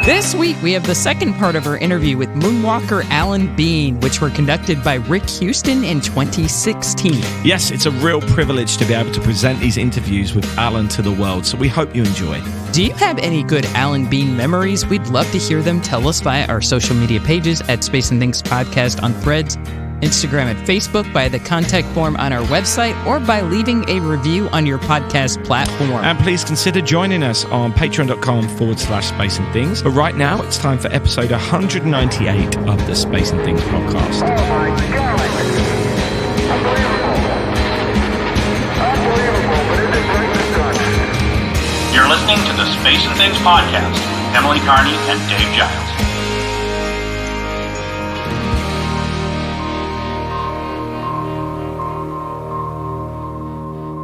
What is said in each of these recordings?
This week, we have the second part of our interview with Moonwalker Alan Bean, which were conducted by Rick Houston in 2016. Yes, it's a real privilege to be able to present these interviews with Alan to the world, so we hope you enjoy. Do you have any good Alan Bean memories? We'd love to hear them. Tell us via our social media pages at Space and Things Podcast on Threads, Instagram and Facebook, by the contact form on our website, or by leaving a review on your podcast platform. And please consider joining us on patreon.com/Space and Things. But right now, it's time for episode 198 of the Space and Things podcast. Oh my God! Unbelievable, but it is right this time. You're listening to the Space and Things podcast. Emily Carney and Dave Giles.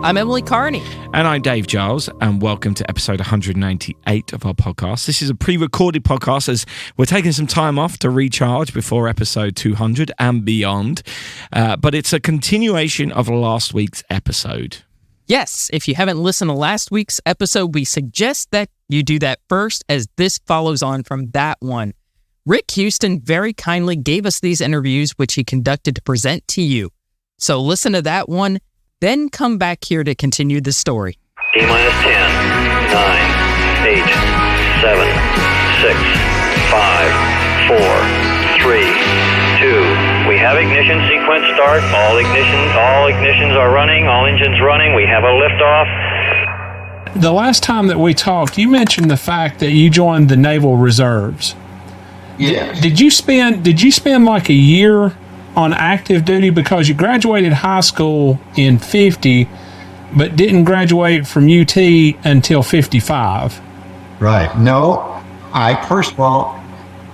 I'm Emily Carney. And I'm Dave Giles, and welcome to episode 198 of our podcast. This is a pre-recorded podcast as we're taking some time off to recharge before episode 200 and beyond. But it's a continuation of last week's episode. Yes, if you haven't listened to last week's episode, we suggest that you do that first, as this follows on from that one. Rick Houston very kindly gave us these interviews, which he conducted to present to you. So listen to that one, then come back here to continue the story. T-minus 10, 9, 8, 7, 6, 5, 4, 3, 2. We have ignition sequence start. All ignitions are running. All engines running. We have a liftoff. The last time that we talked, you mentioned the fact that you joined the Naval Reserves. Yes. Did you spend like a year on active duty, because you graduated high school in 50, but didn't graduate from UT until 55? Right. No, first of all,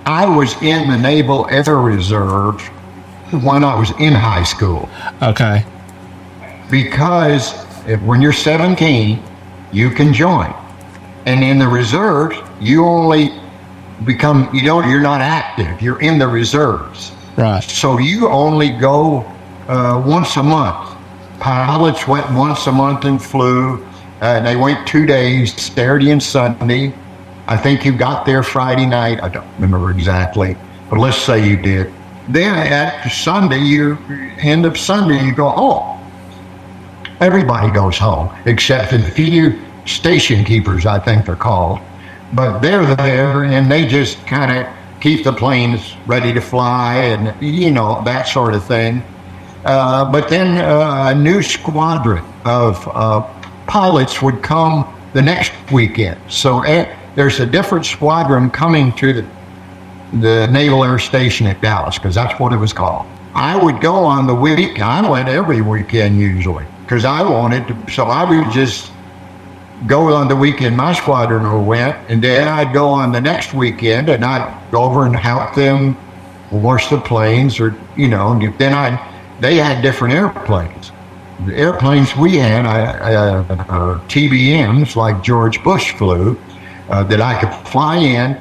I was in the Naval Air Reserve when I was in high school. Okay. Because when you're 17, you can join. And in the reserves, you only you're not active. You're in the reserves. Right. So you only go once a month. Pilots went once a month and flew. And they went 2 days, Saturday and Sunday. I think you got there Friday night. I don't remember exactly, but let's say you did. Then at Sunday, end of Sunday, you go, oh, everybody goes home, except for the few station keepers, I think they're called. But they're there, and they just kind of keep the planes ready to fly and, that sort of thing. But then a new squadron of pilots would come the next weekend. So there's a different squadron coming to the Naval Air Station at Dallas, because that's what it was called. I would go on the week. I went every weekend usually, because I wanted to. So I would just go on the weekend my squadron went, and then I'd go on the next weekend, and I'd go over and help them wash the planes, or then they had different airplanes. The airplanes we had, TBMs like George Bush flew, that I could fly in.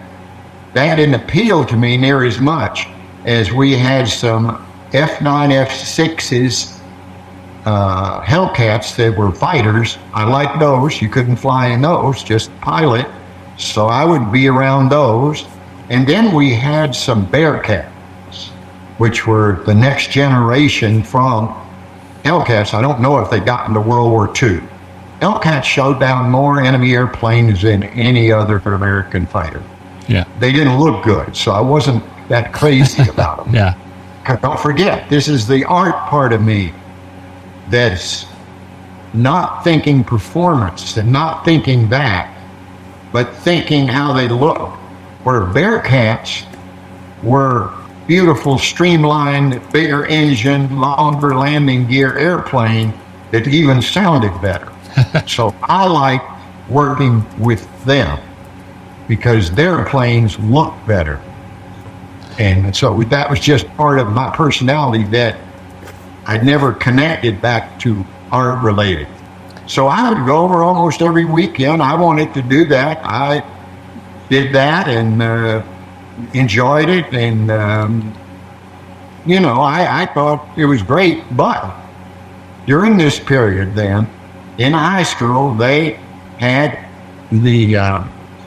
That didn't appeal to me near as much as we had some F9, F6s, Hellcats that were fighters. I liked those. You couldn't fly in those, just pilot. So I would be around those. And then we had some Bearcats, which were the next generation from Hellcats. I don't know if they got into World War II. Hellcats showed down more enemy airplanes than any other American fighter. Yeah. They didn't look good, so I wasn't that crazy about them. Yeah. Don't forget, this is the art part of me that's not thinking performance and not thinking that, but thinking how they look. Where Bearcats were beautiful, streamlined, bigger engine, longer landing gear airplane that even sounded better. So I like working with them because their planes look better. And so that was just part of my personality that I never connected back to art related. So I would go over almost every weekend. I wanted to do that. I did that and enjoyed it. And, I thought it was great. But during this period then, in high school, they had the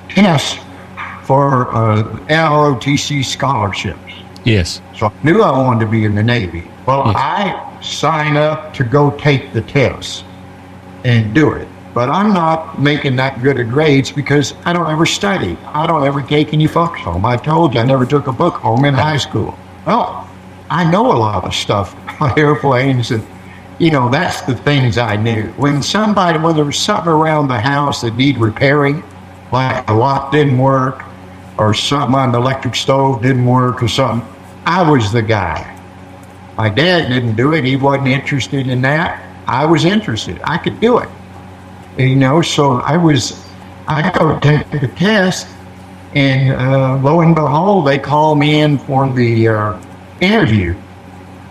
tests for NROTC scholarships. Yes. So I knew I wanted to be in the Navy. Well, Yes. I signed up to go take the test and do it. But I'm not making that good of grades because I don't ever study. I don't ever take any books home. I told you I never took a book home in high school. Well, I know a lot of stuff on airplanes, and that's the things I knew. When there was something around the house that needed repairing, like a lock didn't work, or something on the electric stove didn't work, or something, I was the guy. My dad didn't do it. He wasn't interested in that. I was interested. I could do it. So I go take the test, and lo and behold, they call me in for the interview.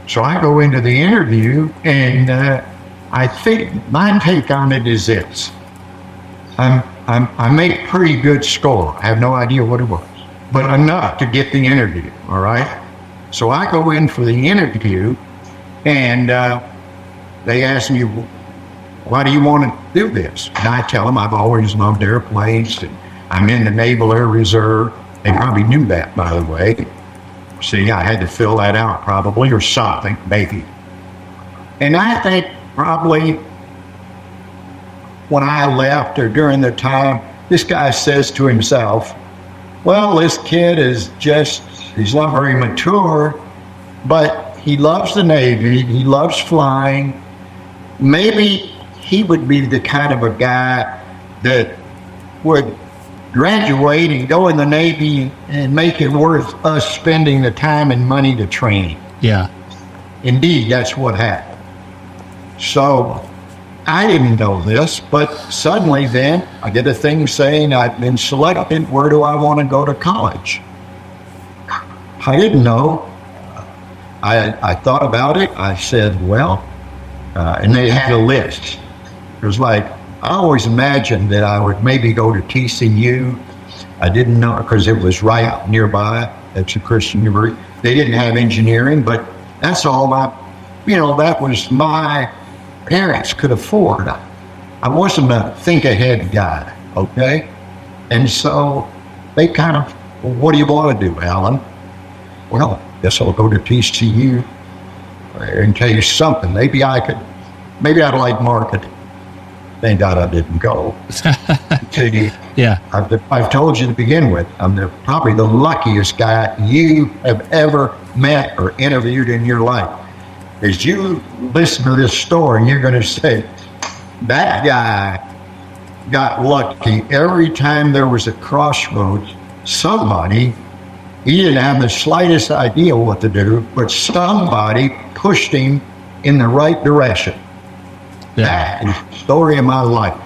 So I go into the interview, and I think my take on it is this: I make pretty good score. I have no idea what it was, but enough to get the interview. All right. So I go in for the interview, and they ask me, "Why do you want to do this?" And I tell them I've always loved airplanes, and I'm in the Naval Air Reserve. They probably knew that, by the way. See, I had to fill that out probably, or something, maybe. And I think probably when I left or during the time, this guy says to himself, well, this kid he's not very mature, but he loves the Navy, he loves flying. Maybe he would be the kind of a guy that would graduate and go in the Navy and make it worth us spending the time and money to train him. Yeah. Indeed, that's what happened. So I didn't know this, but suddenly then I get a thing saying I've been selected. Where do I want to go to college? I didn't know. I thought about it. I said, well, and they had a list. It was like, I always imagined that I would maybe go to TCU. I didn't know because it was right nearby. It's a Christian university. They didn't have engineering, but that's all that was my parents could afford. I wasn't a think ahead guy, okay? And so they kind of, well, what do you want to do, Alan? Well, I guess I'll go to TCU and tell you something. Maybe I'd like marketing. Thank God I didn't go. Yeah. I've told you to begin with, I'm probably the luckiest guy you have ever met or interviewed in your life. As you listen to this story, you're going to say, that guy got lucky. Every time there was a crossroads, somebody, he didn't have the slightest idea what to do, but somebody pushed him in the right direction. Yeah. That is the story of my life.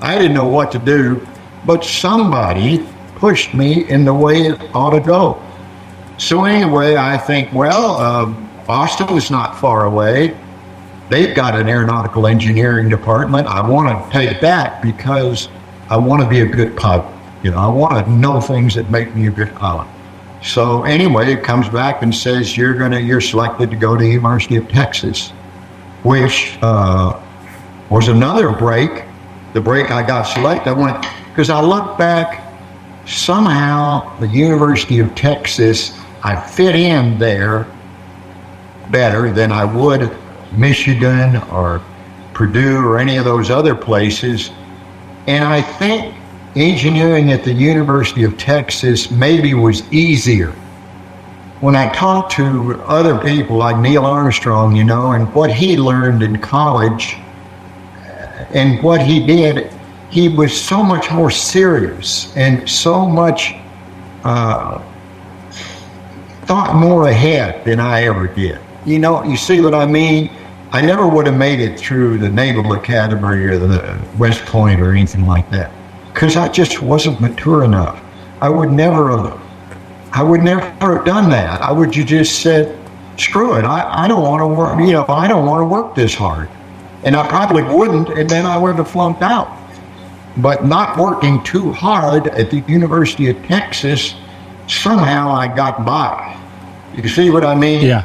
I didn't know what to do, but somebody pushed me in the way it ought to go. So anyway, I think, well, Boston is not far away. They've got an aeronautical engineering department. I want to take that because I want to be a good pilot. I want to know things that make me a good pilot. So anyway, it comes back and says you're selected to go to the University of Texas, which was another break. The break I got selected, I went, because I look back, somehow the University of Texas, I fit in there better than I would Michigan or Purdue or any of those other places. And I think engineering at the University of Texas maybe was easier. When I talked to other people like Neil Armstrong, and what he learned in college and what he did, he was so much more serious and so much thought more ahead than I ever did. You see what I mean? I never would have made it through the Naval Academy or the West Point or anything like that because I just wasn't mature enough. I would never have done that. I would just said, screw it. I don't want to work. I don't want to work this hard. And I probably wouldn't, and then I would have flunked out. But not working too hard at the University of Texas, somehow I got by. You see what I mean? Yeah.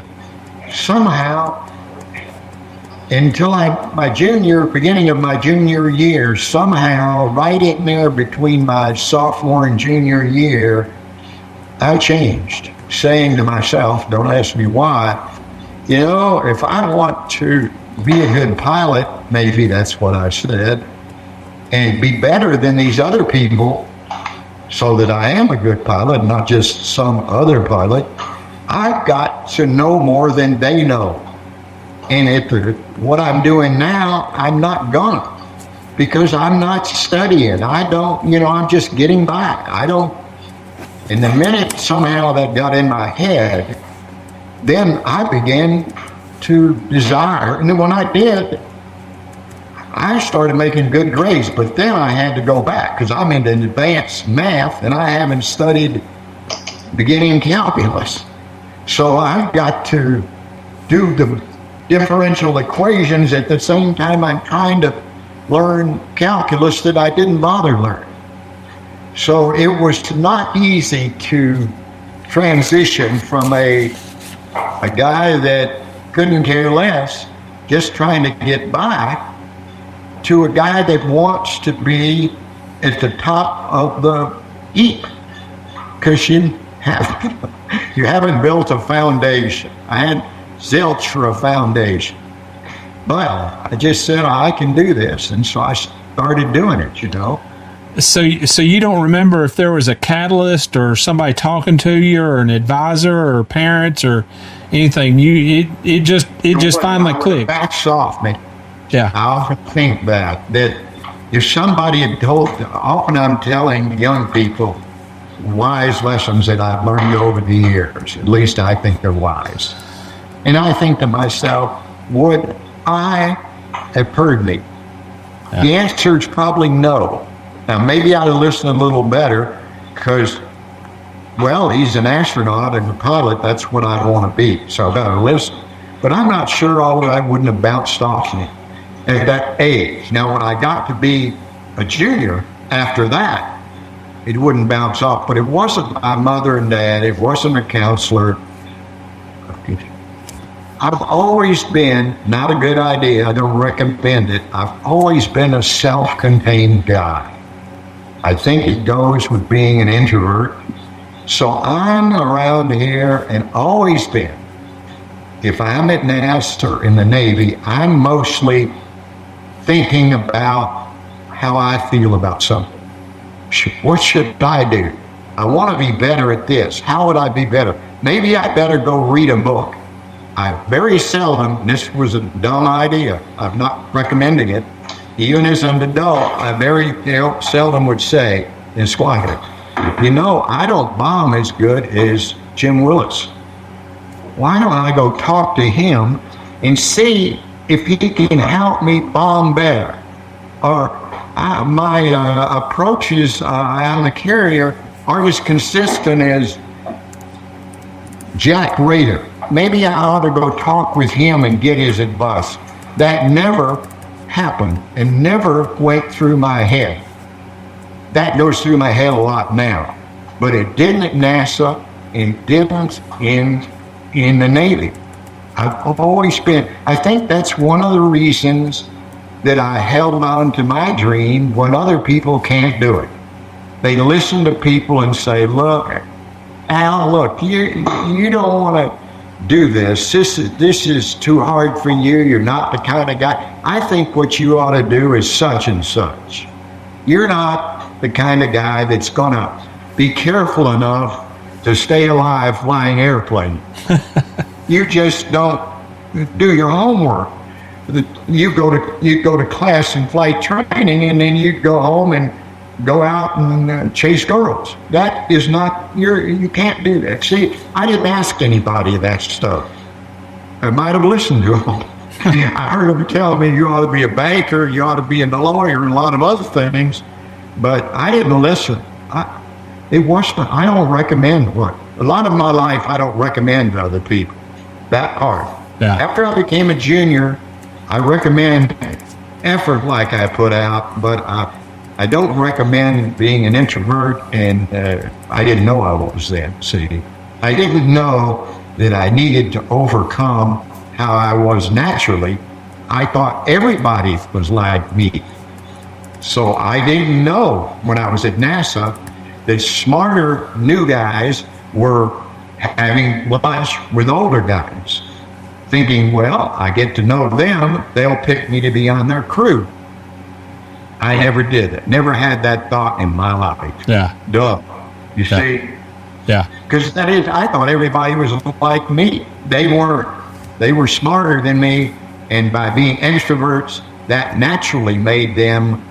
Somehow until beginning of my junior year, somehow right in there between my sophomore and junior year, I changed, saying to myself, don't ask me why, if I want to be a good pilot, maybe that's what I said, and be better than these other people so that I am a good pilot, not just some other pilot, I've got to know more than they know. And what I'm doing now, I'm not gonna, because I'm not studying. I don't, I'm just getting by. And the minute somehow that got in my head, then I began to desire. And then when I did, I started making good grades, but then I had to go back because I'm into advanced math and I haven't studied beginning calculus. So I've got to do the differential equations at the same time I'm trying to learn calculus that I didn't bother learning. So it was not easy to transition from a guy that couldn't care less, just trying to get by, to a guy that wants to be at the top of the heap, because you haven't built a foundation. I had zilch for a foundation, but I just said I can do this, and so I started doing it. So you don't remember if there was a catalyst or somebody talking to you or an advisor or parents or anything? It just finally clicked. Backs off me. Yeah. I often think that if somebody had told, often I'm telling young people wise lessons that I've learned over the years. At least I think they're wise. And I think to myself, would I have heard me? Yeah. The answer is probably no. Now, maybe I'd have listened a little better because, well, he's an astronaut and a pilot. That's what I want to be. So I better listen. But I'm not sure all of that wouldn't have bounced off me at that age. Now, when I got to be a junior after that, it wouldn't bounce off. But it wasn't my mother and dad. It wasn't a counselor. I've always been, not a good idea, I don't recommend it, I've always been a self-contained guy. I think it goes with being an introvert. So I'm around here and always been. If I'm at NASA or in the Navy, I'm mostly thinking about how I feel about something. What should I do? I want to be better at this. How would I be better? Maybe I better go read a book. I very seldom, this was a dumb idea, I'm not recommending it, even as an adult, I very seldom would say in squadron, I don't bomb as good as Jim Willis. Why don't I go talk to him and see if he can help me bomb better? Or my approaches on the carrier aren't as consistent as Jack Rader. Maybe I ought to go talk with him and get his advice. That never happened and never went through my head. That goes through my head a lot now. But it didn't at NASA and didn't in the Navy. I've always been, I think that's one of the reasons that I held on to my dream when other people can't do it. They listen to people and say, look, Al, look, you don't want to do this. This is too hard for you. You're not the kind of guy. I think what you ought to do is such and such. You're not the kind of guy that's going to be careful enough to stay alive flying airplanes. You just don't do your homework. You go to class and flight training, and then you go home and go out and chase girls. That is not, you can't do that. See, I didn't ask anybody that stuff. I might have listened to them. I heard them tell me you ought to be a banker, you ought to be a lawyer, and a lot of other things, but I didn't listen. I don't recommend what. A lot of my life, I don't recommend to other people. That part. Yeah. After I became a junior, I recommend effort like I put out, but I don't recommend being an introvert, and I didn't know I was then, see. I didn't know that I needed to overcome how I was naturally I thought everybody was like me. So I didn't know when I was at NASA that smarter new guys were having lunch with older guys, thinking, well, I get to know them, they'll pick me to be on their crew. I never did it. Never had that thought in my life. Yeah. Duh. You see? Yeah. Because I thought everybody was like me. They weren't. They were smarter than me, and by being extroverts, that naturally made them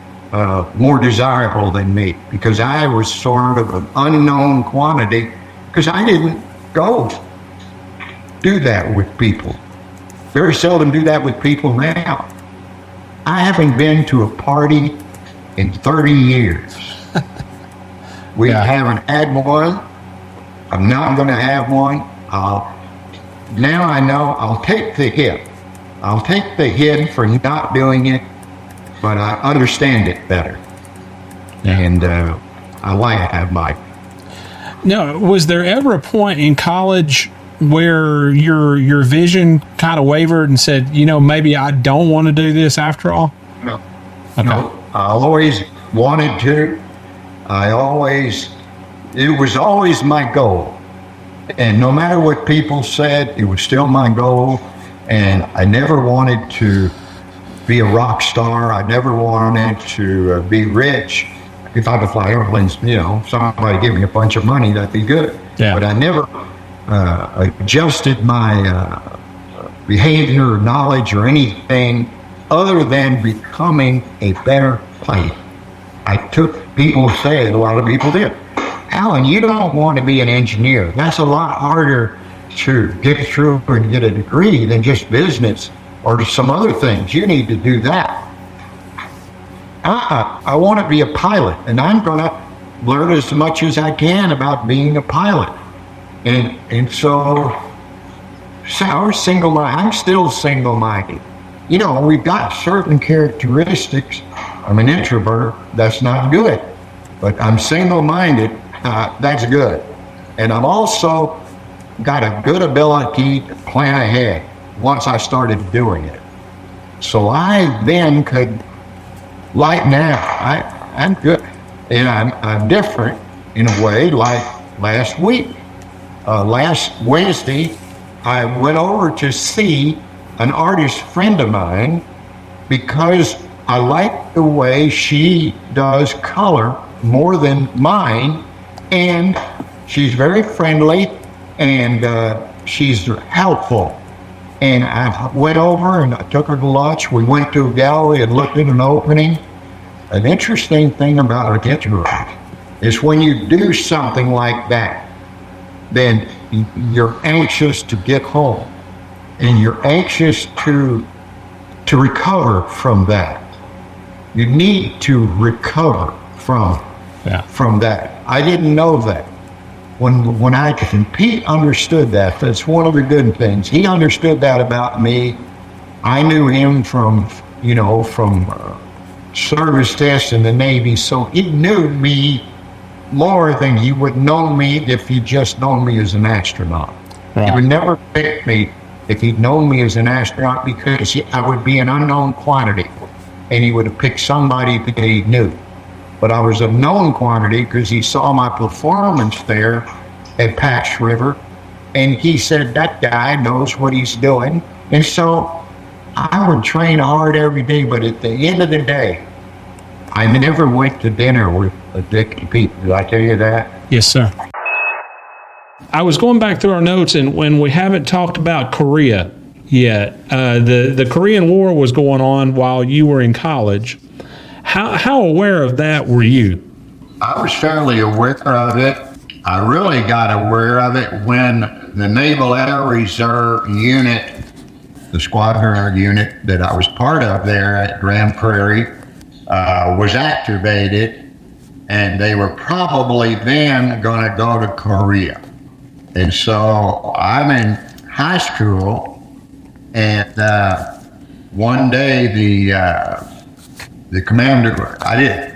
more desirable than me, because I was sort of an unknown quantity, because I didn't go do that with people. Very seldom do that with people now. I haven't been to a party in 30 years. We haven't had one. I'm not going to have one. Now I know I'll take the hit. I'll take the hit for not doing it, but I understand it better. Yeah. And I like to have my... Now, was there ever a point in college where your vision kind of wavered and said, maybe I don't want to do this after all? No. Okay. No. I always wanted to. It was always my goal. And no matter what people said, it was still my goal. And I never wanted to be a rock star. I never wanted to be rich. If I could fly airplanes, somebody give me a bunch of money, that'd be good. Yeah. But I never adjusted my behavior or knowledge or anything other than becoming a better pilot. People say, a lot of people did, Alan, you don't want to be an engineer. That's a lot harder to get through and get a degree than just business or some other things. You need to do that. I want to be a pilot, and I'm going to learn as much as I can about being a pilot. And so I'm still single-minded. We've got certain characteristics. I'm an introvert. That's not good. But I'm single-minded. That's good. And I've also got a good ability to plan ahead once I started doing it. So I then could, like now, I'm good. And I'm different in a way, like last week. Last Wednesday, I went over to see an artist friend of mine because I like the way she does color more than mine, and she's very friendly, and she's helpful. And I went over and I took her to lunch. We went to a gallery and looked at an opening. An interesting thing about a introvert is when you do something like that, then you're anxious to get home, and you're anxious to recover from that. You need to recover from that. I didn't know that. When I Pete understood that. That's one of the good things. He understood that about me. I knew him from service tests in the Navy, so he knew me more than he would know me if he'd just known me as an astronaut. Right. He would never pick me if he'd known me as an astronaut, because I would be an unknown quantity, and he would have picked somebody that he knew. But I was a known quantity because he saw my performance there at Patch River, and he said, that guy knows what he's doing. And so I would train hard every day, but at the end of the day, I never went to dinner with addicted people. Did I tell you that? Yes, sir. I was going back through our notes, and when we haven't talked about Korea yet, the Korean War was going on while you were in college. How aware of that were you? I was fairly aware of it. I really got aware of it when the Naval Air Reserve unit, the squadron unit that I was part of there at Grand Prairie, was activated, and they were probably then going to go to Korea. And so I'm in high school, and one day the commander,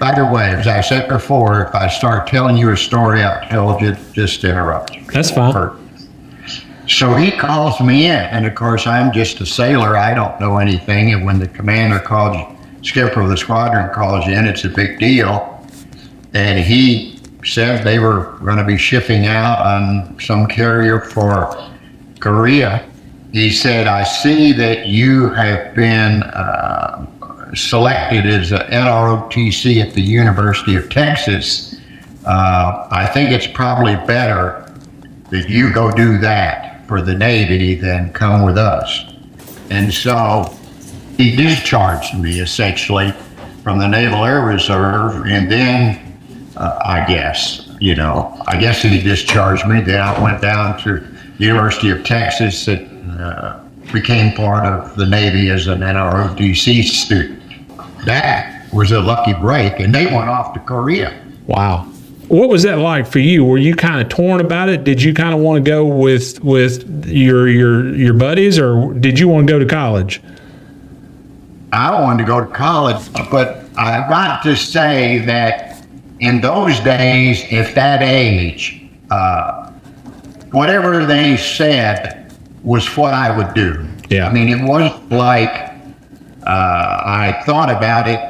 by the way, as I said before, if I start telling you a story, I'll tell you, just interrupt me. That's fine. So he calls me in, and of course I'm just a sailor. I don't know anything. And when the commander calls, skipper of the squadron calls you in, it's a big deal. And he said they were going to be shipping out on some carrier for Korea. He said, I see that you have been selected as an NROTC at the University of Texas. I think it's probably better that you go do that for the Navy than come with us. And so he discharged me essentially from the Naval Air Reserve, and then I guess he discharged me. Then I went down to the University of Texas and became part of the Navy as an NROTC student. That was a lucky break, and they went off to Korea. Wow. What was that like for you? Were you kind of torn about it? Did you kind of want to go with your buddies, or did you want to go to college? I wanted to go to college, but I got to say that in those days, at that age, whatever they said was what I would do. Yeah. I mean, it wasn't like I thought about it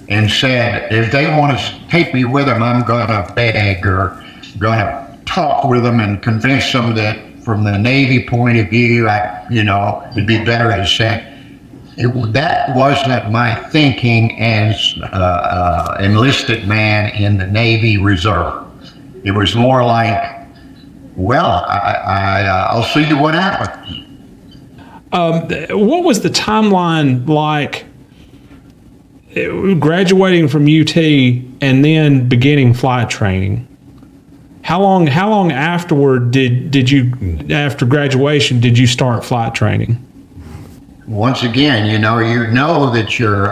and said, if they want to take me with them, I'm going to beg or going to talk with them and convince them that from the Navy point of view, it'd be better to say. That wasn't my thinking as enlisted man in the Navy Reserve. It was more like, well, I'll see what happens. What was the timeline like graduating from UT and then beginning flight training? How long afterward did you, after graduation, did you start flight training? Once again, you know that you're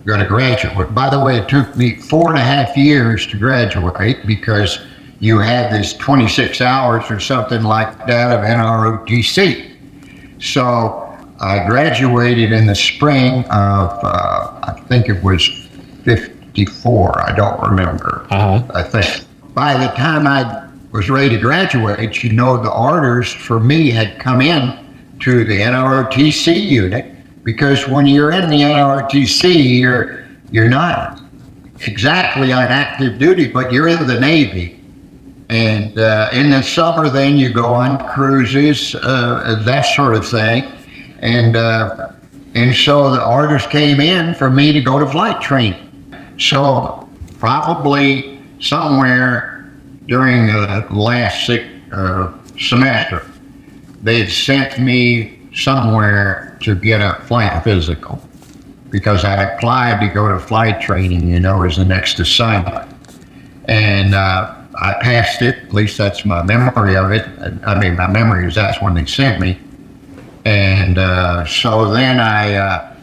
going to graduate. By the way, it took me 4.5 years to graduate because you had this 26 hours or something like that of NROTC. So I graduated in the spring of, I think it was 54. I don't remember. I think. By the time I was ready to graduate, the orders for me had come in to the NROTC unit, because when you're in the NROTC, you're not exactly on active duty, but you're in the Navy. And in the summer, then you go on cruises, that sort of thing. And so the orders came in for me to go to flight training. So probably somewhere during the last semester, they had sent me somewhere to get a flight physical because I applied to go to flight training, as the next assignment. And I passed it, at least that's my memory of it. I mean, my memory is that's when they sent me. And so then I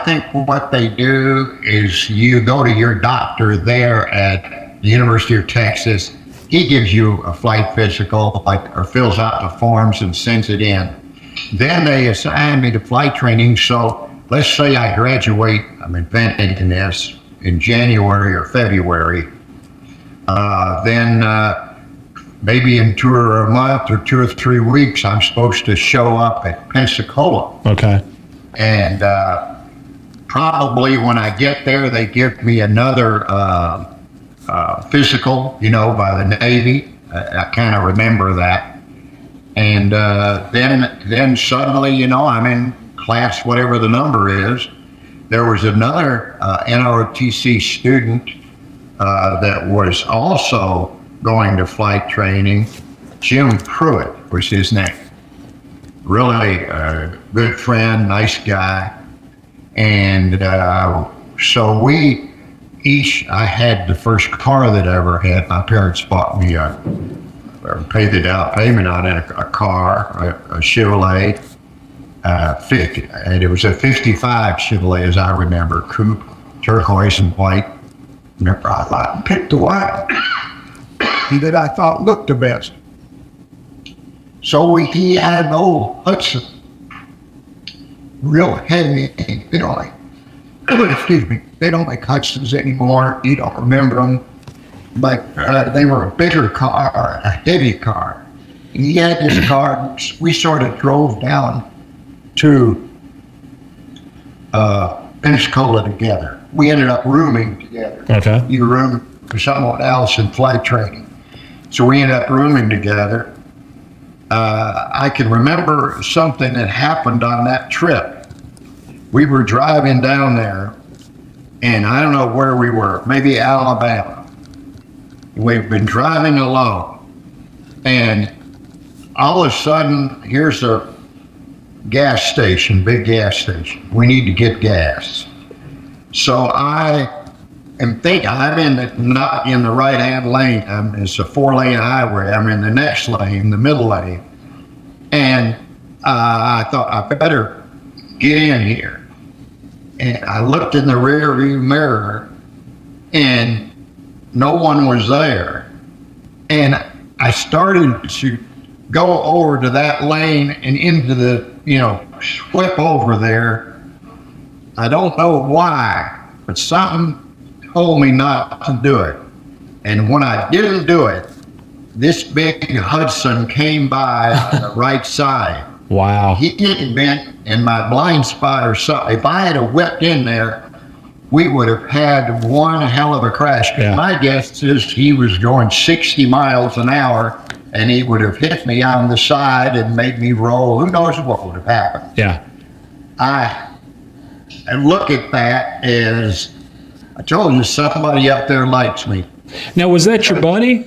think what they do is you go to your doctor there at the University of Texas. He gives you a flight physical, or fills out the forms and sends it in. Then they assign me to flight training. So let's say I graduate, I'm inventing this, in January or February. Then maybe in a month or 2 or 3 weeks, I'm supposed to show up at Pensacola. Okay. And probably when I get there, they give me another physical, by the Navy. I kind of remember that. And then suddenly, I'm in class, whatever the number is. There was another NROTC student that was also going to flight training. Jim Pruitt was his name. Really a good friend, nice guy. And so I had the first car that I ever had. My parents bought me paid the down payment on it, a car, a Chevrolet, and it was a 55 Chevrolet, as I remember, coupe, turquoise and white. Remember, I picked the one that I thought looked the best. So he had an old Hudson, real heavy, excuse me, they don't make Hudsons anymore. You don't remember them. but they were a bigger car, a heavy car. He had this car. We sort of drove down to Pensacola together. We ended up rooming together. Okay. You roomed for someone else in flight training. So we ended up rooming together. I can remember something that happened on that trip. We were driving down there, and I don't know where we were, maybe Alabama. We've been driving along, and all of a sudden, here's a gas station, big gas station. We need to get gas. So I am thinking not in the right-hand lane. It's a 4-lane highway. I'm in the next lane, the middle lane. And I thought I better get in here. And I looked in the rear view mirror, and no one was there. And I started to go over to that lane and into the, slip over there. I don't know why, but something told me not to do it. And when I didn't do it, this big Hudson came by on the right side. Wow. He didn't bend in my blind spot or something. If I had whipped in there, we would have had one hell of a crash. Yeah. My guess is he was going 60 miles an hour, and he would have hit me on the side and made me roll. Who knows what would have happened? Yeah. I look at that as, I told you, somebody up there likes me. Now, was that your buddy?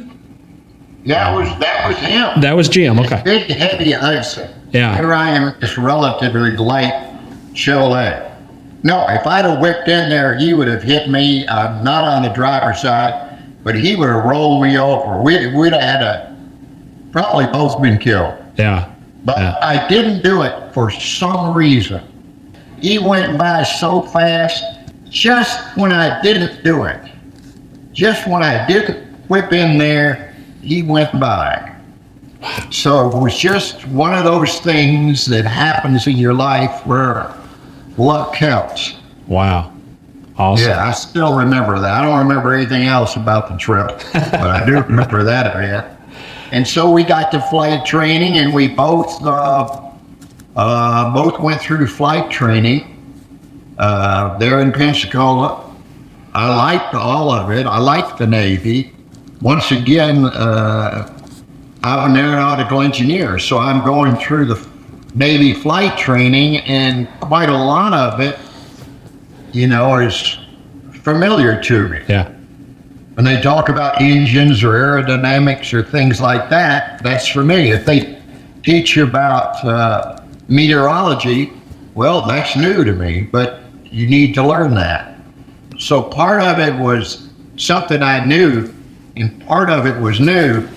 That was him. That was Jim. Okay. Big, heavy Hudson. Yeah. Here I am, this relatively light Chevrolet. No, if I'd have whipped in there, he would have hit me, not on the driver's side, but he would have rolled me over. We'd have had probably both been killed. Yeah. But Yeah. I didn't do it for some reason. He went by so fast, just when I didn't do it. Just when I didn't whip in there, he went by. So it was just one of those things that happens in your life where luck counts. Wow. Awesome. Yeah, I still remember that. I don't remember anything else about the trip, but I do remember that bit. And so we got to flight training, and we both went through flight training there in Pensacola. I liked all of it. I liked the Navy. Once again, I'm an aeronautical engineer, so I'm going through the Navy flight training, and quite a lot of it, is familiar to me. Yeah. When they talk about engines or aerodynamics or things like that, that's for me. If they teach you about meteorology, well, that's new to me, but you need to learn that. So part of it was something I knew, and part of it was new.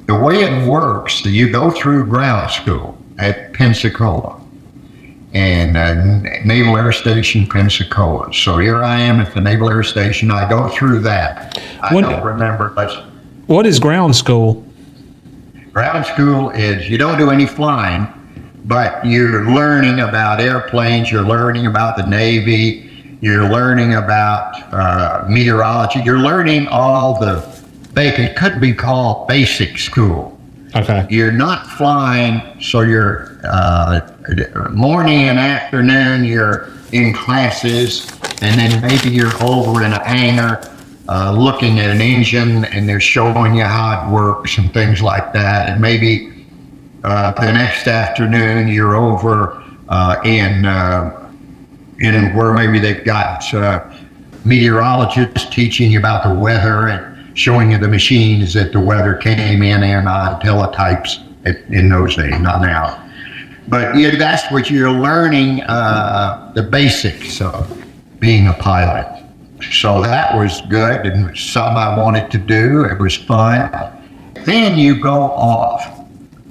The way it works, you go through ground school at Pensacola and Naval Air Station Pensacola. So here I am at the Naval Air Station. I go through that. I don't remember. What is ground school? Ground school is, you don't do any flying, but you're learning about airplanes, you're learning about the Navy, you're learning about meteorology, you're learning all the, it could be called basic school. Okay. You're not flying, so you're morning and afternoon, you're in classes, and then maybe you're over in a hangar looking at an engine, and they're showing you how it works and things like that. And maybe the next afternoon, you're over in where maybe they've got meteorologists teaching you about the weather and showing you the machines that the weather came in and on, teletypes in those days, not now. But yeah, that's what you're learning, the basics of being a pilot. So that was good, and something I wanted to do. It was fun. Then you go off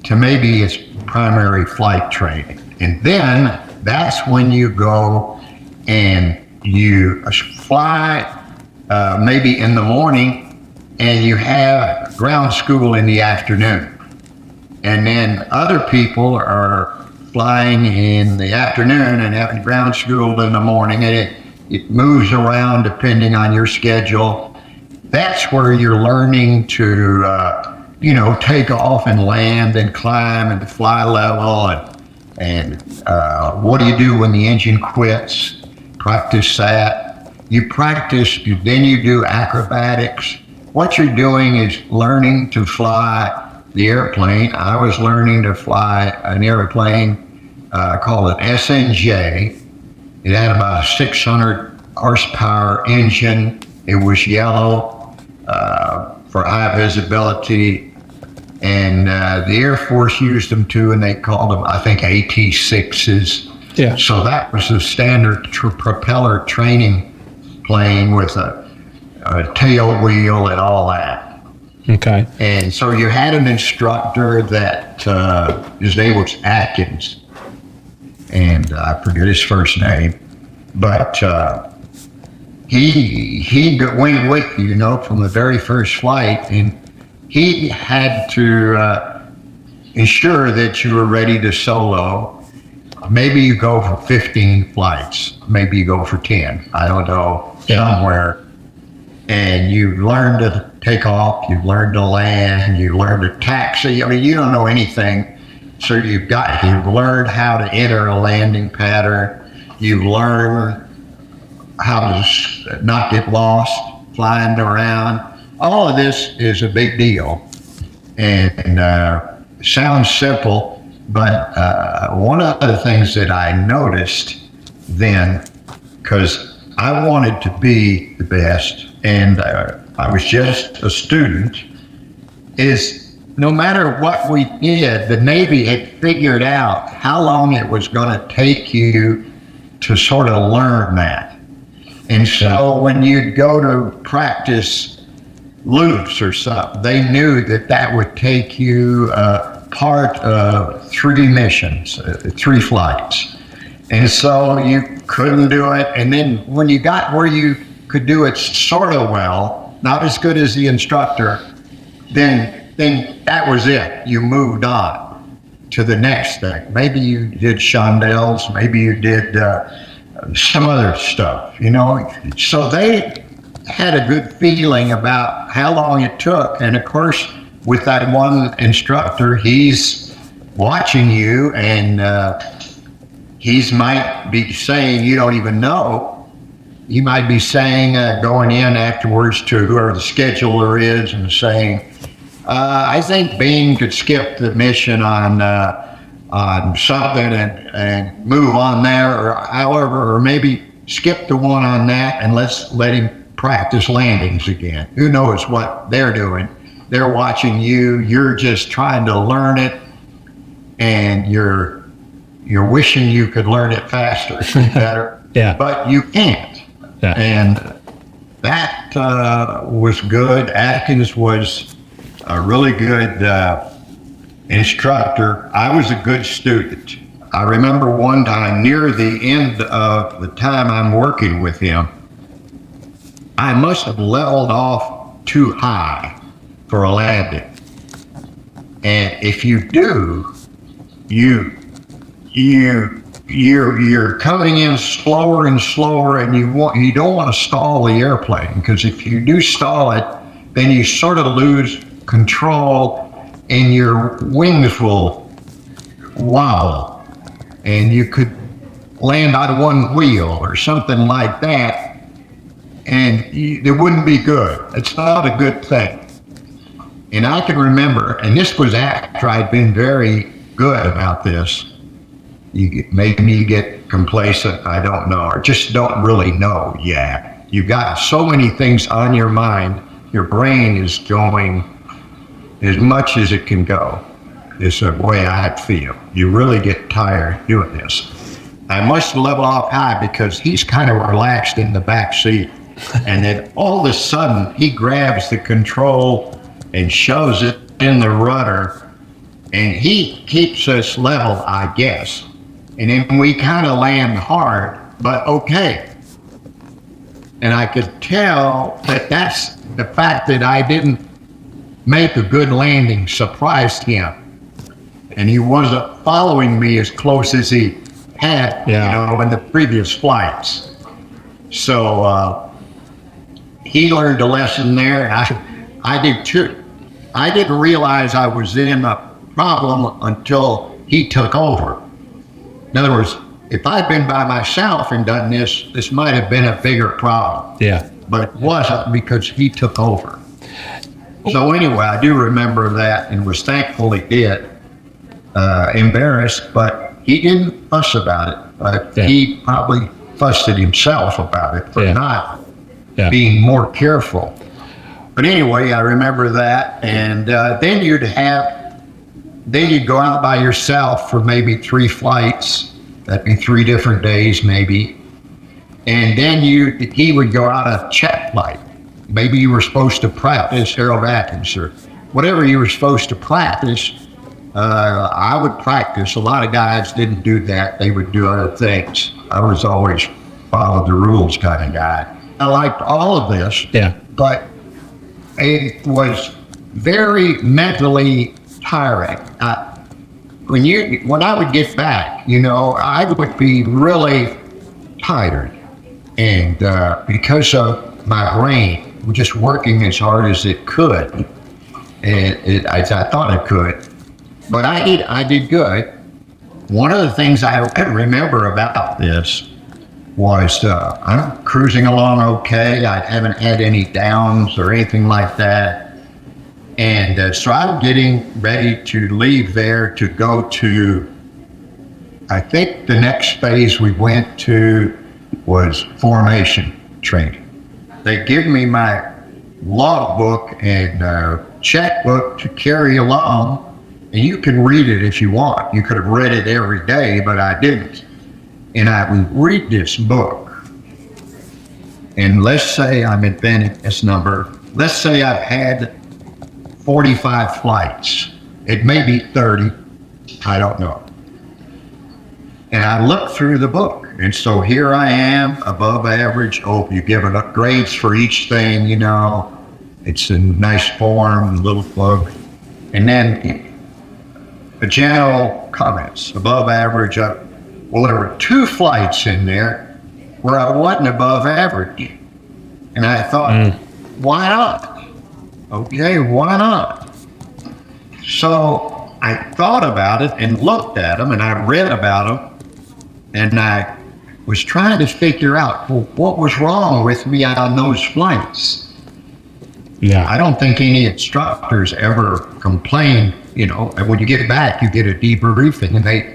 to maybe it's primary flight training. And then that's when you go and you fly maybe in the morning, and you have ground school in the afternoon. And then other people are flying in the afternoon and having ground school in the morning, and it moves around depending on your schedule. that's where you're learning to, take off and land and climb and fly level and what do you do when the engine quits? Practice that. You practice, then you do acrobatics. What you're doing is learning to fly the airplane. I was learning to fly an airplane called an SNJ. It had about a 600 horsepower engine. It was yellow for high visibility. And the Air Force used them too, and they called them, I think, AT-6s. Yeah. So that was the standard propeller training plane with a tail wheel and all that. Okay. And so you had an instructor that his name was Atkins, and I forget his first name, but he went with you, from the very first flight, and he had to ensure that you were ready to solo. Maybe you go for 15 flights, maybe you go for 10, I don't know, somewhere. And you learn to take off, you learn to land, you learn to taxi. I mean, you don't know anything. So you've learned how to enter a landing pattern. You learn how to not get lost flying around. All of this is a big deal. And sounds simple, but one of the things that I noticed then, because I wanted to be the best, and I was just a student, is no matter what we did, the Navy had figured out how long it was going to take you to sort of learn that. And so when you'd go to practice loops or something, they knew that would take you part of 3 missions, 3 flights. And so you couldn't do it. And then when you got where you could do it sort of well, not as good as the instructor, then that was it. You moved on to the next thing. Maybe you did chandelles, maybe you did some other stuff, So they had a good feeling about how long it took. And of course, with that one instructor, he's watching you, and he might be saying, you don't even know. He might be saying, going in afterwards to whoever the scheduler is and saying, I think Bean could skip the mission on something and move on there, or however, or maybe skip the one on that and let's let him practice landings again. Who knows what they're doing? They're watching you. You're just trying to learn it, and you're wishing you could learn it faster, better. Yeah. But you can't. Yeah. And that was good. Atkins was a really good instructor. I was a good student. I remember one time near the end of the time I'm working with him, I must have leveled off too high for a landing. And if you do, you're coming in slower and slower, and you don't want to stall the airplane, because if you do stall it, then you sort of lose control and your wings will wobble, and you could land on one wheel or something like that, and it wouldn't be good. It's not a good thing. And I can remember, and this was after I'd been very good about this. Maybe you get complacent, I don't know, or just don't really know yet. You've got so many things on your mind, your brain is going as much as it can go. Is the way I feel. You really get tired doing this. I must level off high because he's kind of relaxed in the back seat. And then all of a sudden, he grabs the control and shoves it in the rudder, and he keeps us level, I guess. And then we kind of land hard, but okay. And I could tell that's the fact that I didn't make a good landing surprised him. And he wasn't following me as close as he had, in the previous flights. So he learned a lesson there. I did too. I didn't realize I was in a problem until he took over. In other words, if I'd been by myself and done this might have been a bigger problem. Yeah. But it wasn't because he took over. So anyway, I do remember that and was thankful he did. Embarrassed, but he didn't fuss about it. But he probably fussed at himself about it for not being more careful. But anyway, I remember that. And then you'd go out by yourself for maybe 3 flights. That'd be 3 different days, maybe. And then he would go out a check flight. Maybe you were supposed to practice Harold Atkins or whatever you were supposed to practice. I would practice. A lot of guys didn't do that. They would do other things. I was always follow the rules kind of guy. I liked all of this. Yeah. But it was very mentally tiring. When I would get back, I would be really tired. And because of my brain just working as hard as it could, and I thought it could, but I did good. One of the things I remember about this was I'm cruising along okay. I haven't had any downs or anything like that. And so I'm getting ready to leave there to go to, I think the next phase we went to was formation training. They give me my logbook and checkbook to carry along, and you can read it if you want. You could have read it every day, but I didn't. And I would read this book, and let's say I'm inventing this number. Let's say I've had 45 flights. It may be 30, I don't know. And I looked through the book, and so here I am, above average. Oh, you give it up grades for each thing, It's in nice form, little book. And then the general comments, above average. Well, there were 2 flights in there where I wasn't above average. And I thought, why not? Okay, why not? So I thought about it and looked at them, and I read about them. And I was trying to figure out, well, what was wrong with me on those flights. Yeah. I don't think any instructors ever complain, when you get back, you get a debriefing, and they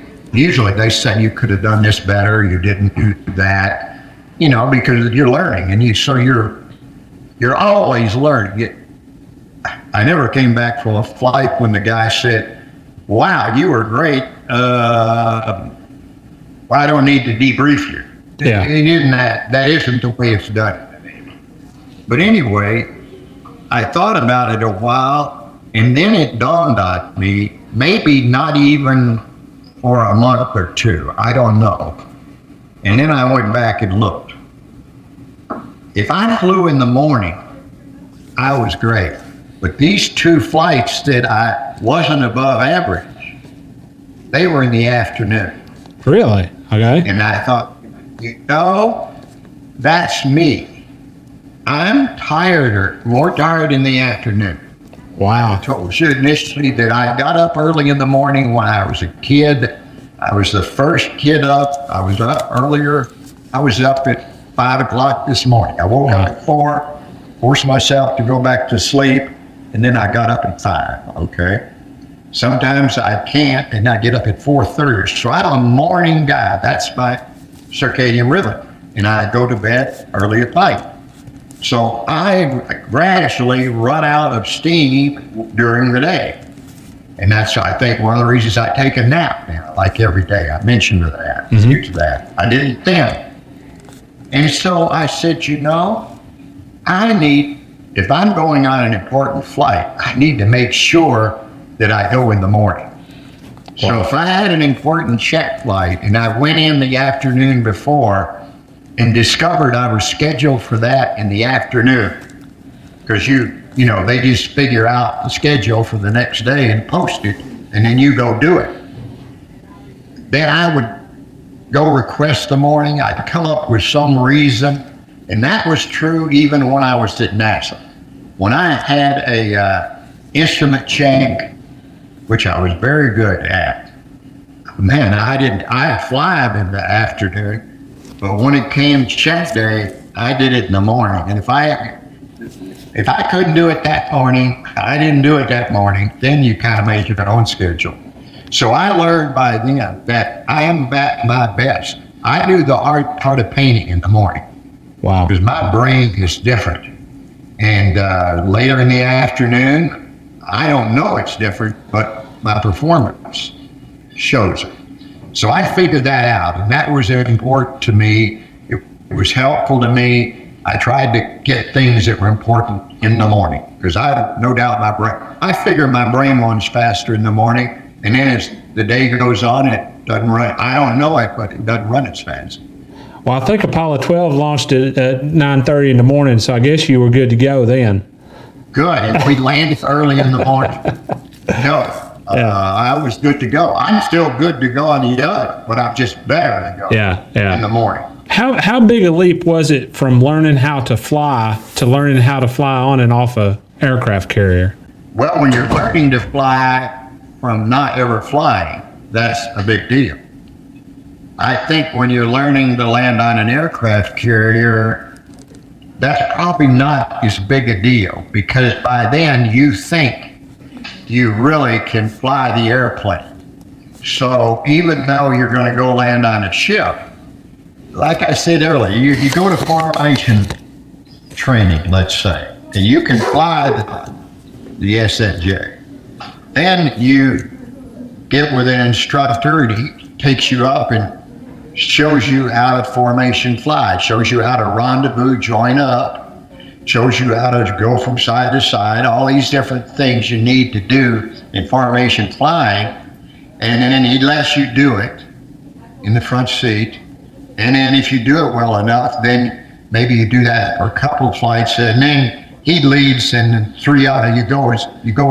say you could have done this better, you didn't do that, because you're learning, and you're always learning. I never came back from a flight when the guy said, wow, you were great. I don't need to debrief you. Yeah. That isn't the way it's done. But anyway, I thought about it a while, and then it dawned on me, maybe not even for a month or 2, I don't know. And then I went back and looked. If I flew in the morning, I was great. But these 2 flights that I wasn't above average, they were in the afternoon. Really? Okay. And I thought, that's me. I'm more tired in the afternoon. Wow. I told you initially that I got up early in the morning when I was a kid. I was the first kid up. I was up earlier. I was up at 5 o'clock this morning. I woke up at 4, forced myself to go back to sleep, and then I got up at 5, okay? Sometimes I can't, and I get up at 4:30. So I'm a morning guy. That's my circadian rhythm. And I go to bed early at night. So I gradually run out of steam during the day. And that's, I think, one of the reasons I take a nap now, like every day. I mentioned that, to that. I didn't then. And so I said, if I'm going on an important flight, I need to make sure that I go in the morning. So if I had an important check flight and I went in the afternoon before and discovered I was scheduled for that in the afternoon, because they just figure out the schedule for the next day and post it, and then you go do it. Then I would go request the morning. I'd come up with some reason And that was true even when I was at NASA. When I had a instrument check, which I was very good at, man, I fly in the afternoon, but when it came check day, I did it in the morning. And if I couldn't do it that morning, I didn't do it that morning, then you kind of made your own schedule. So I learned by then that I am at my best. I do the art of painting in the morning. Wow. Because my brain is different. And later in the afternoon, I don't know it's different, but my performance shows it. So I figured that out, and that was important to me. It was helpful to me. I tried to get things that were important in the morning, because I have no doubt my brain. I figure my brain runs faster in the morning, and then as the day goes on, it doesn't run. I don't know it, but it doesn't run as fast. Well, I think Apollo 12 launched at 9:30 in the morning, so I guess you were good to go then. Good, and we landed early in the morning. No, I was good to go. I'm still good to go on the other, but I'm just better to go in the morning. How big a leap was it from learning how to fly to learning how to fly on and off a aircraft carrier? Well, when you're learning to fly from not ever flying, that's a big deal. I think when you're learning to land on an aircraft carrier, that's probably not as big a deal, because by then you think you really can fly the airplane. So even though you're going to go land on a ship, like I said earlier, you go to formation training, let's say, and you can fly the SNJ. Then you get with an instructor, and he takes you up and shows you how to formation fly, shows you how to rendezvous, join up, shows you how to go from side to side, all these different things you need to do in formation flying. And then he lets you do it in the front seat. And then if you do it well enough, then maybe you do that for a couple of flights, and then he leads, and three out of you go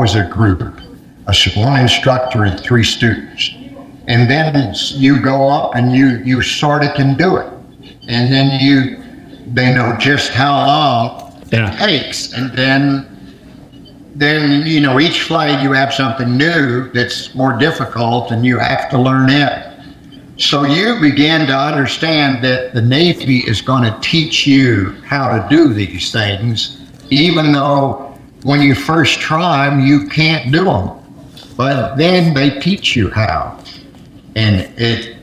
as a group, one instructor and three students. And then you go up and you sort of can do it. And then they know just how long it takes. And then each flight you have something new that's more difficult, and you have to learn it. So you begin to understand that the Navy is going to teach you how to do these things, even though when you first try them, you can't do them. But then they teach you how. And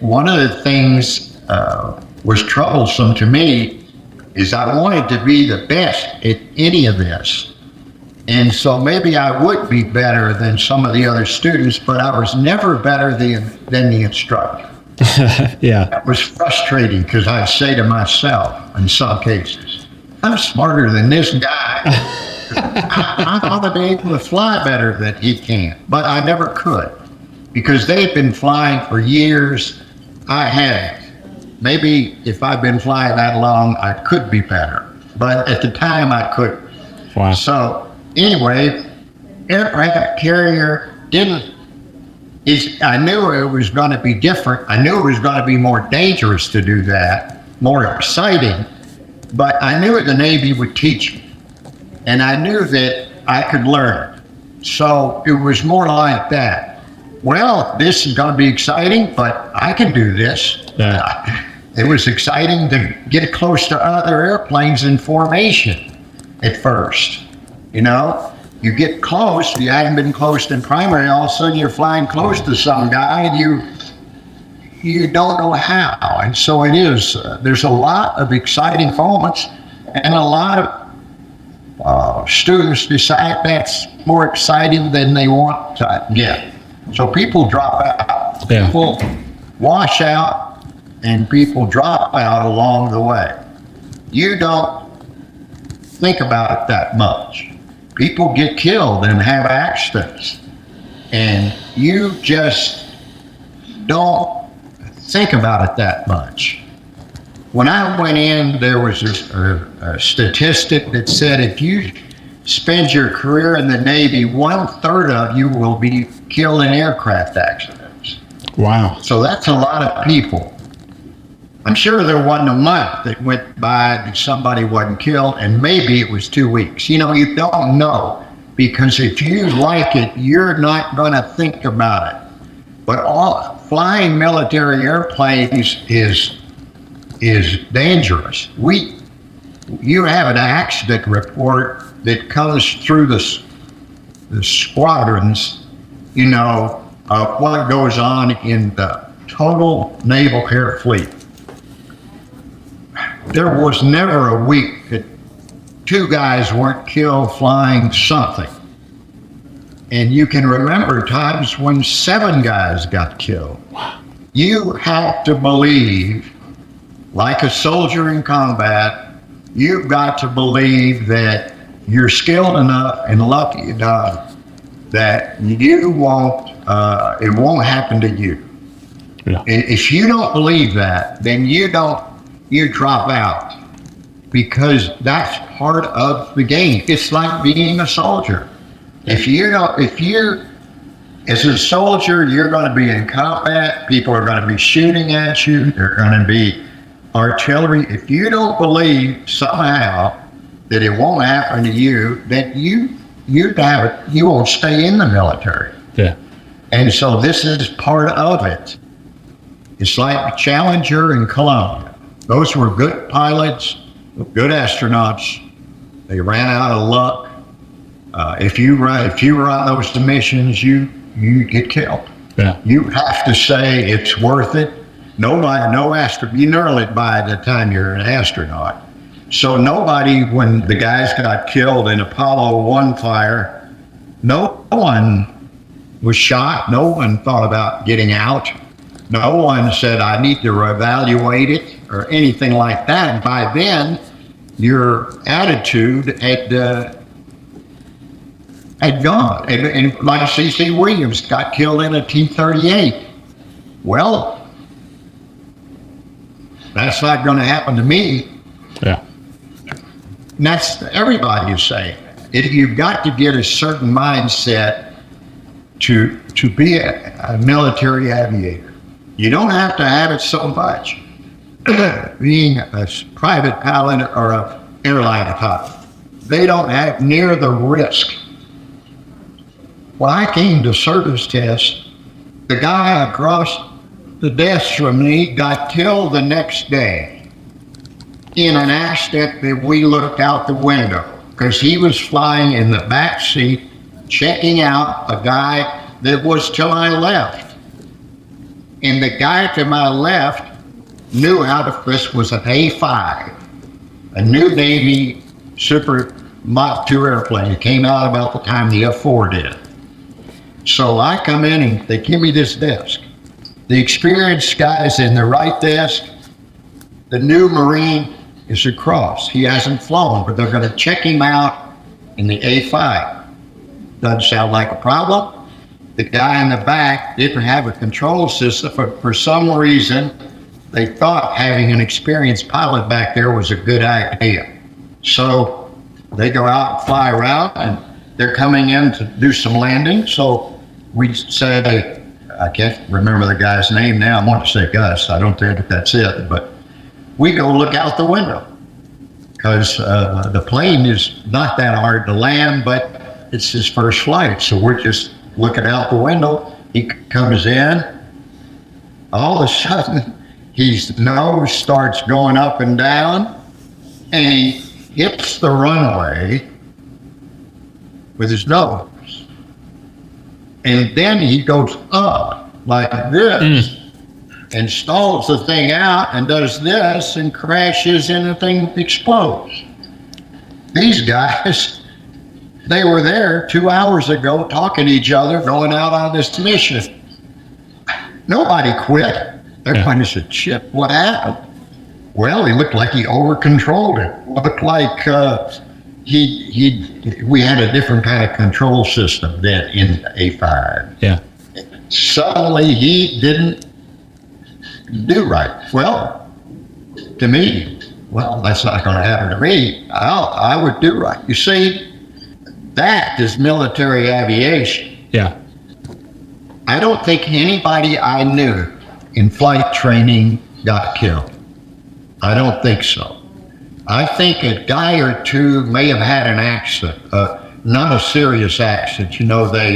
one of the things was troublesome to me is I wanted to be the best at any of this. And so maybe I would be better than some of the other students, but I was never better than the instructor. Yeah. That was frustrating, because I'd say to myself in some cases, I'm smarter than this guy. I ought to be able to fly better than he can, but I never could, because they've been flying for years. I hadn't. Maybe if I'd been flying that long, I could be better, but at the time I couldn't. Wow. So anyway, aircraft carrier I knew it was going to be different. I knew it was going to be more dangerous to do that, more exciting, but I knew the Navy would teach me, and I knew that I could learn it. So it was more like that. Well, this is going to be exciting, but I can do this. Yeah. It was exciting to get close to other airplanes in formation at first, You get close, you haven't been close in primary, all of a sudden you're flying close to some guy, and you don't know how. And so it is, there's a lot of exciting moments, and a lot of students decide that's more exciting than they want to get. So people drop out. Yeah. People wash out, and people drop out along the way. You don't think about it that much. People get killed and have accidents, and you just don't think about it that much. When I went in, there was a statistic that said if you spend your career in the Navy, 1/3 of you will be killed in aircraft accidents. Wow. So that's a lot of people. I'm sure there wasn't a month that went by that somebody wasn't killed, and maybe it was 2 weeks. You know, you don't know, because if you like it, you're not going to think about it. But all flying military airplanes is dangerous. You have an accident report that comes through the squadrons, you know, of what goes on in the total naval air fleet. There was never a week that 2 guys weren't killed flying something. And you can remember times when 7 guys got killed. You have to believe, like a soldier in combat, you've got to believe that you're skilled enough and lucky enough that you won't, it won't happen to you. Yeah. If you don't believe that, then you drop out, because that's part of the game. It's like being a soldier. If you're as a soldier, you're going to be in combat. People are going to be shooting at you. They're going to be artillery. If you don't believe somehow that it won't happen to you, then you won't stay in the military. Yeah. And so this is part of it. It's like Challenger and Columbia. Those were good pilots, good astronauts. They ran out of luck. If you run those missions, you get killed. Yeah. You have to say it's worth it. No astronaut, you earn it by the time you're an astronaut. So nobody, when the guys got killed in Apollo 1 fire, no one was shot. No one thought about getting out. No one said, I need to reevaluate it or anything like that. And by then, your attitude had gone. And like C.C. Williams got killed in a T-38. Well, that's not going to happen to me. Yeah. And that's everybody is saying. You've got to get a certain mindset to be a military aviator. You don't have to have it so much. Being a private pilot or an airline pilot, they don't have near the risk. When I came to service test, the guy across the desk from me got killed the next day in an accident that we looked out the window, because he was flying in the back seat, checking out a guy that was to my left. And the guy to my left knew this was an A5, a new Navy Super Mach 2 airplane. It came out about the time the F4 did. So I come in and they give me this desk. The experienced guy is in the right desk. The new Marine is across. He hasn't flown, but they're going to check him out in the A5. Doesn't sound like a problem. The guy in the back didn't have a control system. For some reason, they thought having an experienced pilot back there was a good idea. So they go out and fly around, and they're coming in to do some landing. So we say, I can't remember the guy's name now. I want to say Gus. I don't think that's it. But we go look out the window, because the plane is not that hard to land, but it's his first flight. So we're just looking out the window. He comes in. All of a sudden, his nose starts going up and down, and he hits the runway with his nose. And then he goes up like this and stalls the thing out and does this and crashes and the thing explodes. These guys, they were there 2 hours ago talking to each other, going out on this mission. Nobody quit. Everybody said, shit, what happened? Well, he looked like he over-controlled it. It looked like we had a different kind of control system then in A5. Yeah. Suddenly he didn't do right. Well, to me, that's not going to happen to me. I would do right. You see, that is military aviation. Yeah. I don't think anybody I knew in flight training got killed. I don't think so. I think a guy or two may have had an accident, not a serious accident. You know, they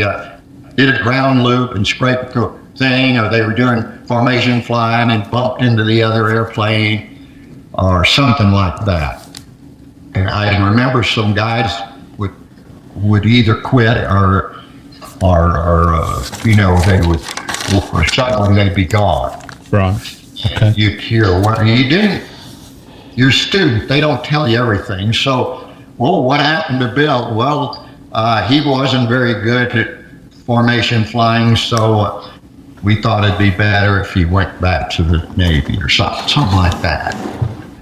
did a ground loop and scraped the thing, or they were doing formation flying and bumped into the other airplane, or something like that. And I remember some guys would either quit or you know, they would, or suddenly they'd be gone. Right. Okay. You'd hear, well, you didn't. You're a student. They don't tell you everything. So, well, what happened to Bill? Well, he wasn't very good at formation flying, so we thought it'd be better if he went back to the Navy or something like that.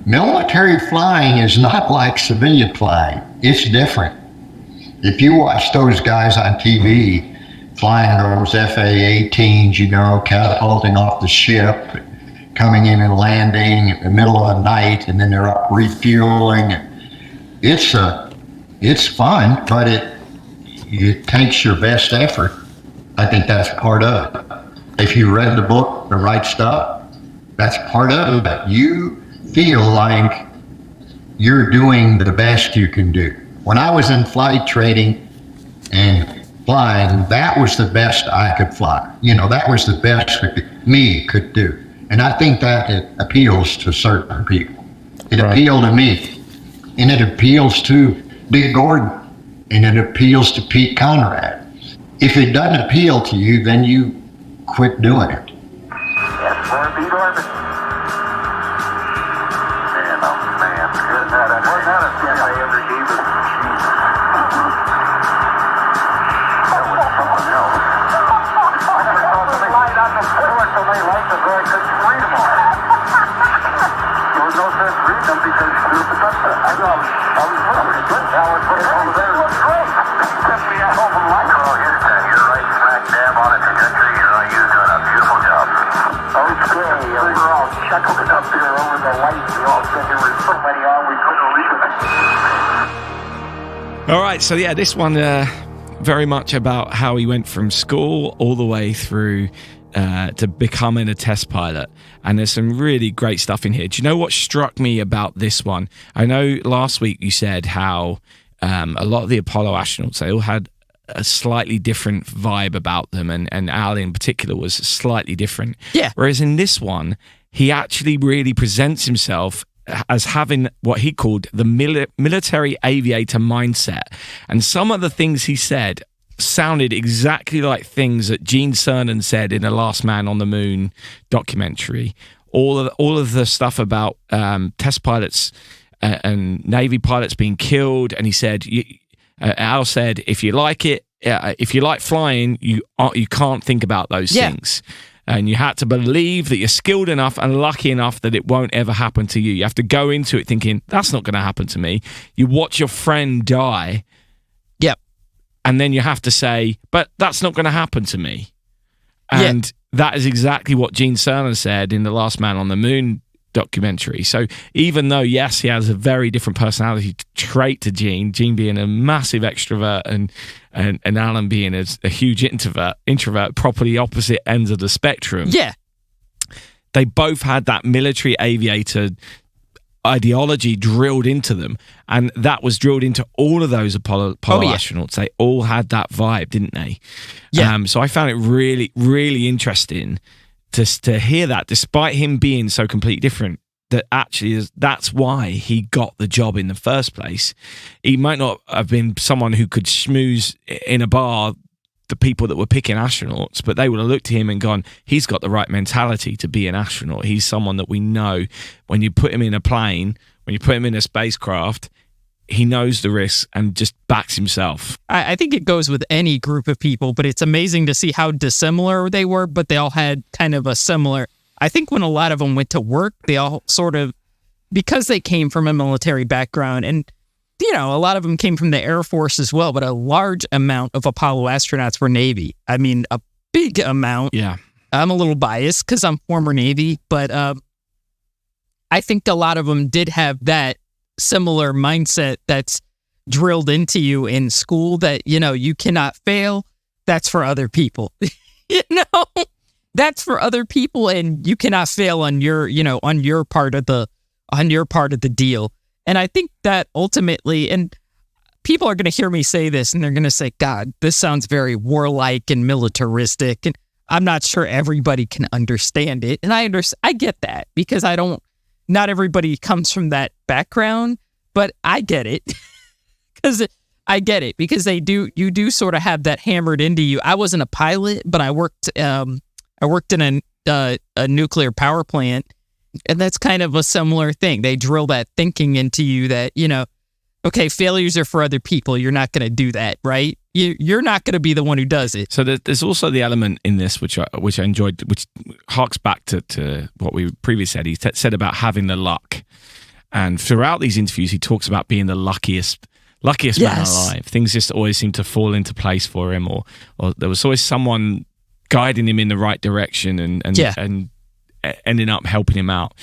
Military flying is not like civilian flying. It's different. If you watch those guys on TV flying those FA-18s, you know, catapulting off the ship, coming in and landing in the middle of the night, and then they're up refueling. It's fun, but it takes your best effort. I think that's part of it. If you read the book, The Right Stuff, that's part of it. You feel like you're doing the best you can do. When I was in flight training and flying, that was the best I could fly. You know, that was the best me could do. And I think that it appeals to certain people. It appealed to me, and it appeals to Dick Gordon, and it appeals to Pete Conrad. If it doesn't appeal to you, then you quit doing it. Yes, for Pete Orbit. Man, oh man, wasn't that a step I ever gave us? That was something else. I never saw somebody light on the floor until they liked the very good freedom on it. There was no sense reading them because you threw the guts up. I know, I was pretty good. I was putting it over there. It was great. Except we had home from life. Oh, you're right smack dab on a trajectory. You're doing a beautiful job. Okay, we were all chuckling up there over the lights. We all said there were so many on we couldn't read them. All right, so yeah, this one very much about how he went from school all the way through to becoming a test pilot. And there's some really great stuff in here. Do you know what struck me about this one? I know last week you said how a lot of the Apollo astronauts, they all had a slightly different vibe about them, and Al in particular was slightly different. Yeah. Whereas in this one, he actually really presents himself as having what he called the military aviator mindset. And some of the things he said sounded exactly like things that Gene Cernan said in The Last Man on the Moon documentary. All of the stuff about test pilots and Navy pilots being killed. And he said, Al said, if you like it, if you like flying, you can't think about those things. And you had to believe that you're skilled enough and lucky enough that it won't ever happen to you. You have to go into it thinking, that's not going to happen to me. You watch your friend die. Yep. And then you have to say, but that's not going to happen to me. And that is exactly what Gene Cernan said in The Last Man on the Moon documentary. So even though, yes, he has a very different personality trait to Gene being a massive extrovert and Alan being a huge introvert, properly opposite ends of the spectrum. Yeah. They both had that military aviator ideology drilled into them, and that was drilled into all of those Apollo astronauts. They all had that vibe, didn't they? Yeah. So I found it really, really interesting to hear that, despite him being so completely different, that actually that's why he got the job in the first place. He might not have been someone who could schmooze in a bar the people that were picking astronauts, but they would have looked at him and gone, he's got the right mentality to be an astronaut. He's someone that we know when you put him in a plane, when you put him in a spacecraft, he knows the risks and just backs himself. I think it goes with any group of people, but it's amazing to see how dissimilar they were, but they all had kind of a similar... I think when a lot of them went to work, they all sort of... Because they came from a military background, and, you know, a lot of them came from the Air Force as well, but a large amount of Apollo astronauts were Navy. I mean, a big amount. Yeah. I'm a little biased because I'm former Navy, but I think a lot of them did have that similar mindset that's drilled into you in school that, you know, you cannot fail. That's for other people. You know, that's for other people, and you cannot fail on your, you know, on your part of the on your part of the deal. And I think that ultimately, and people are going to hear me say this and they're going to say, God, this sounds very warlike and militaristic. And I'm not sure everybody can understand it. And I get that because not everybody comes from that background, but I get it because you do sort of have that hammered into you. I wasn't a pilot, but I worked in a nuclear power plant, and that's kind of a similar thing. They drill that thinking into you that, okay, failures are for other people. You're not going to do that, right? You're not going to be the one who does it. So there's also the element in this which I enjoyed, which harks back to what we previously said. He said about having the luck, and throughout these interviews, he talks about being the luckiest man alive. Things just always seem to fall into place for him, or there was always someone guiding him in the right direction and ending up helping him out.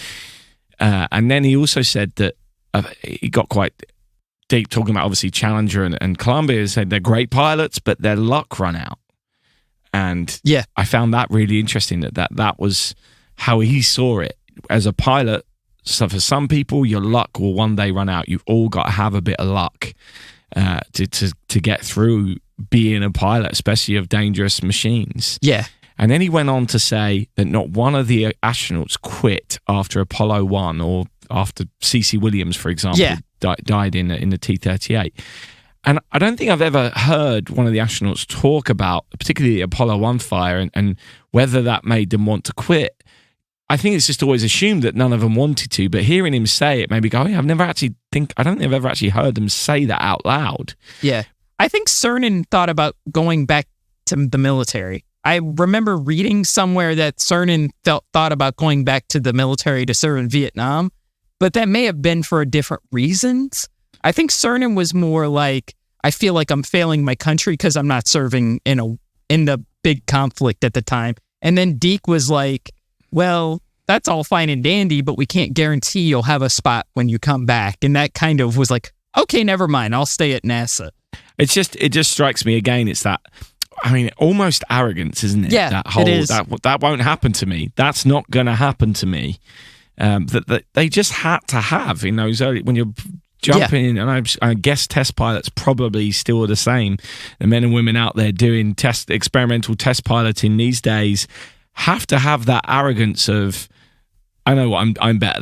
And then he also said that he got quite deep, talking about obviously Challenger and Columbia. He said they're great pilots, but their luck run out. And I found that really interesting, that was how he saw it as a pilot. So for some people, your luck will one day run out. You've all got to have a bit of luck to get through being a pilot, especially of dangerous machines. Yeah. And then he went on to say that not one of the astronauts quit after Apollo 1 or after C.C. Williams, for example, died in the T-38. And I don't think I've ever heard one of the astronauts talk about, particularly the Apollo 1 fire, and whether that made them want to quit. I think it's just always assumed that none of them wanted to, but hearing him say it made me go, I don't think I've ever actually heard them say that out loud. Yeah. I think Cernan thought about going back to the military. I remember reading somewhere that Cernan thought about going back to the military to serve in Vietnam, but that may have been for different reasons. I think Cernan was more like, I feel like I'm failing my country because I'm not serving in the big conflict at the time. And then Deke was like, well, that's all fine and dandy, but we can't guarantee you'll have a spot when you come back. And that kind of was like, okay, never mind. I'll stay at NASA. It just strikes me again. It's that, almost arrogance, isn't it? Yeah, it is. That won't happen to me. That's not going to happen to me. That they just had to have in those early, when you're jumping in, and I guess test pilots probably still are the same. The men and women out there doing experimental test piloting these days have to have that arrogance of, I know what I'm better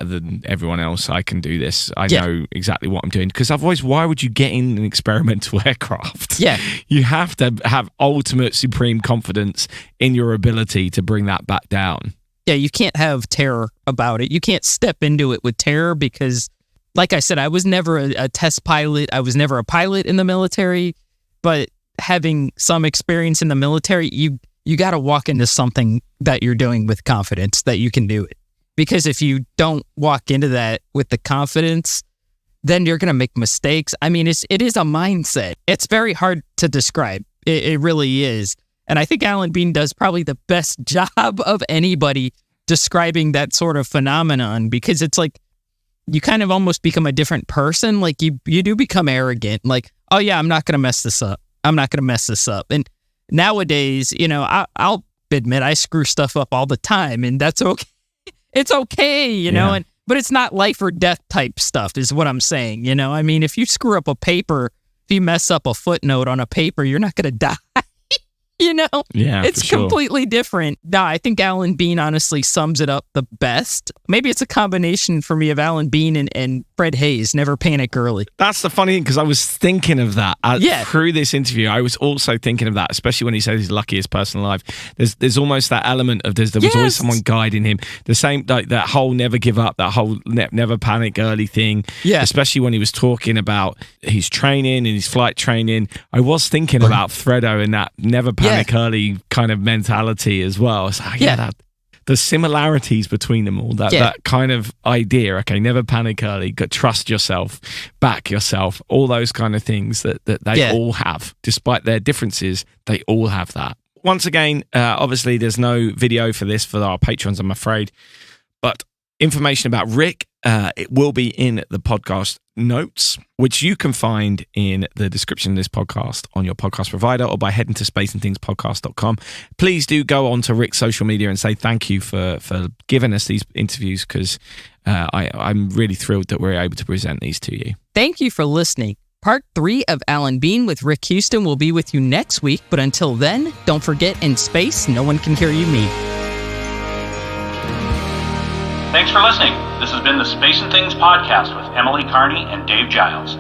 than everyone else. I can do this. I know exactly what I'm doing. Because otherwise, why would you get in an experimental aircraft? Yeah, you have to have ultimate supreme confidence in your ability to bring that back down. Yeah, you can't have terror about it. You can't step into it with terror because, like I said, I was never a test pilot. I was never a pilot in the military. But having some experience in the military, you got to walk into something that you're doing with confidence that you can do it. Because if you don't walk into that with the confidence, then you're going to make mistakes. It is a mindset. It's very hard to describe. It really is. And I think Alan Bean does probably the best job of anybody describing that sort of phenomenon, because it's like you kind of almost become a different person. Like you do become arrogant. Like, oh yeah, I'm not going to mess this up. I'm not going to mess this up. And nowadays, I'll admit I screw stuff up all the time, and that's okay. It's okay, but it's not life or death type stuff is what I'm saying. If you screw up a paper, if you mess up a footnote on a paper, you're not going to die. Yeah, it's completely different. No, I think Alan Bean honestly sums it up the best. Maybe it's a combination for me of Alan Bean and Fred Hayes, Never Panic Early. That's the funny thing, because I was thinking of that through this interview. I was also thinking of that, especially when he says he's the luckiest person alive. There's almost that element of there was always someone guiding him. The same, like that whole never give up, that whole never panic early thing. Yeah. Especially when he was talking about his training and his flight training. I was thinking about Fredo and that never panic early kind of mentality as well. It's like, the similarities between them all, that kind of idea, okay, never panic early, trust yourself, back yourself, all those kind of things that they all have. Despite their differences, they all have that. Once again, obviously there's no video for this for our patrons, I'm afraid, but information about Rick it will be in the podcast notes, which you can find in the description of this podcast on your podcast provider or by heading to spaceandthingspodcast.com. Please do go on to Rick's social media and say thank you for giving us these interviews, because I'm really thrilled that we're able to present these to you. Thank you for listening. Part 3 of Alan Bean with Rick Houston will be with you next week, but until then, don't forget, in space, no one can hear you meet. Thanks for listening. This has been the Space and Things podcast with Emily Carney and Dave Giles.